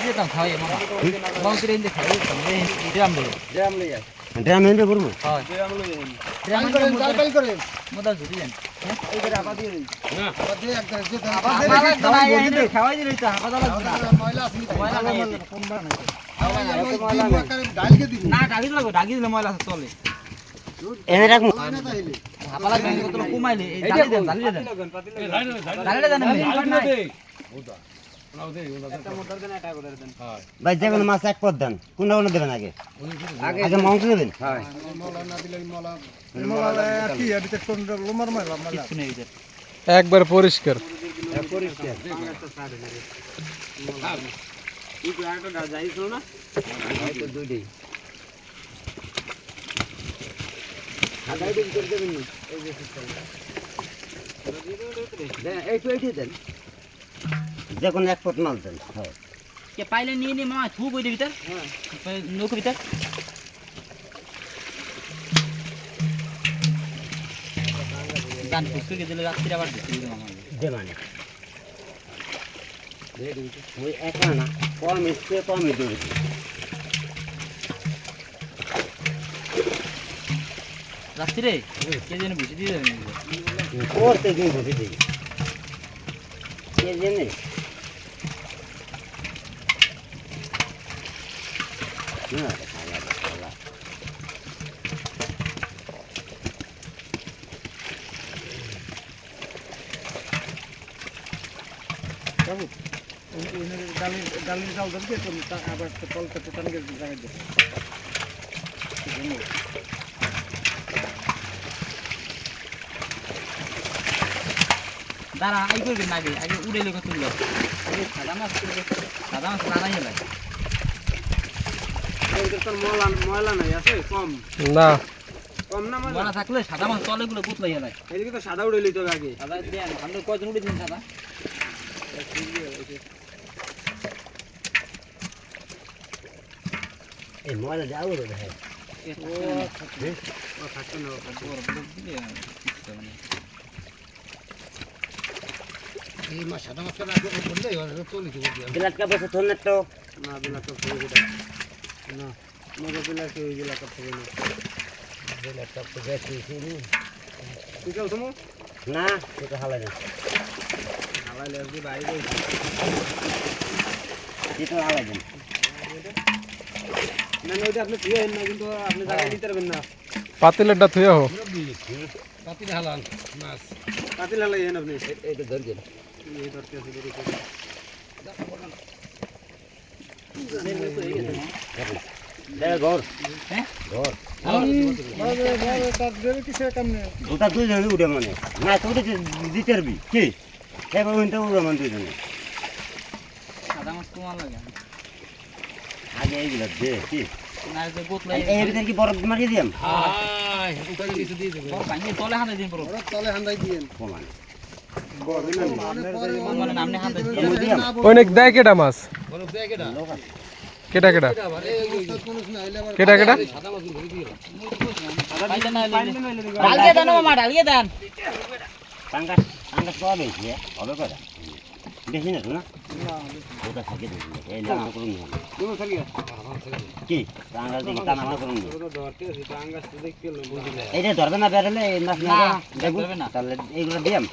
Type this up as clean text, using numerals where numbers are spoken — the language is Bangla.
যেতাম খাওয়াই মামা বাউতির ইন্দে খাই ড্রাম লই যায় ড্রাম এনে করবো হয় ড্রাম করেন জাল করেন মোদা ঝুরি যান এই করে আবা দিয়ে না আবা দিয়ে একদম যে খাওয়াই দিই তো আবা দাও ময়লা আছে ময়লা নাই কম বানাই না ডালি লাগবে ডালি দিলে ময়লা চলে এনে রাখুন হাপালা গান কত কমাইলে এই ডালি দেন ডালি দেন ভাই যেকোনো মাছ এক পদ দেন কোনটা কোনটা দেবেন আগে আগে মাংস দেবেন একবার পরিষ্কার যে কোনো এক পদ মাল দেন কে পাইলে নিয়ে নি মামা থু কই দে ভিতর নৌকো ভিতর গান ফুসকে দিলে রাত্রি আবার দিতে মামা দে মানে ওই একা না কম ইচ্ছে কম দৌড়ে রাত্রি রে কে যেন বুঝি দিয়ে দেবেন করতে গিয়ে বুঝে দিই কে জেনে না খালা বাবু ডালি চাল দেন আবার তলটা তো টানকে জায়গা দেন দাঁড়া আই করবেন আগে আগে উড়ে লোক তুললো আগে সাদা মাছ রানাই হলাই ময়লা নাই আছে কম না কম না ময়লা থাকলে সাদা মাছ তলেগুলো গুতলাই হলাই এদিকে তো সাদা উড়ে লইতে হবে আগে সাদা দেন আমরা কয়জন উড়ে দিন সাদা এই ময়লা যাও রে ভাই এই মাছ সাদা মাছ আগে বললে চলে যাবে বিলাট কা বসে থন তো না বিলা তো হয়ে গেল না মজা বিলা কি হয়ে গেল কত হবে না বিলাট কা তো বেশি শুরু তুই যাও তুমি না এটা হালাই না হালাই লাগবে বাইরে এটা হালাই দেন না না ওইটা আপনি ধুয়ে না কিন্তু আপনি জায়গা দিতে পারবেন না পাতিলেরটা থুয়ে হো পাতিল হালান মাছ পাতিল হালাই এন আপনি এটা ধরবেন এই ধরতে আছে দেরি করে ঘর হ্যাঁ ঘর তার দেরি কিসে কাম নেই ওটা তুই জানি উড়ে মানে না তো উঠে দিতে পারবি কি একবার ওইটা উড়ে মানে তুই জানি সাদা মাছ তোমার লাগে আগে এইগুলো দে কি না যে গুতলাই এই ভিতরে কি বরফ মারিয়ে দিয়াম আয় ওখানে কিছু দিয়ে দেবে বড় ভাঙি তলে হাতে দিন পড়ো ওরা তলে হান্দাই দিয়েন সমান মানে নামনে হাতে দিয়াম অনেক দেয় কেটা মাছ বড় ব্যাগেটা কেটা কেটা কেটা কেটা সাদা মাছ ধরে দিও পাইলে না ডালিয়ে দেন মামা ডালিয়ে দেন টাঙ্গাস টাঙ্গাস পাওয়া বেশি হবে কটা বেশি না তো না ওটা থাকে বেশি এই না করুন তুমি সারিয়া কি টাঙ্গাস দিকে টানা করুন ওটা ধরতে আছে টাঙ্গাস তো দেখতে বুঝিলে এইটা ধরবে না বেরলে এই মাছ না দেখুন ধরবে না। তাহলে এইগুলো দিয়াম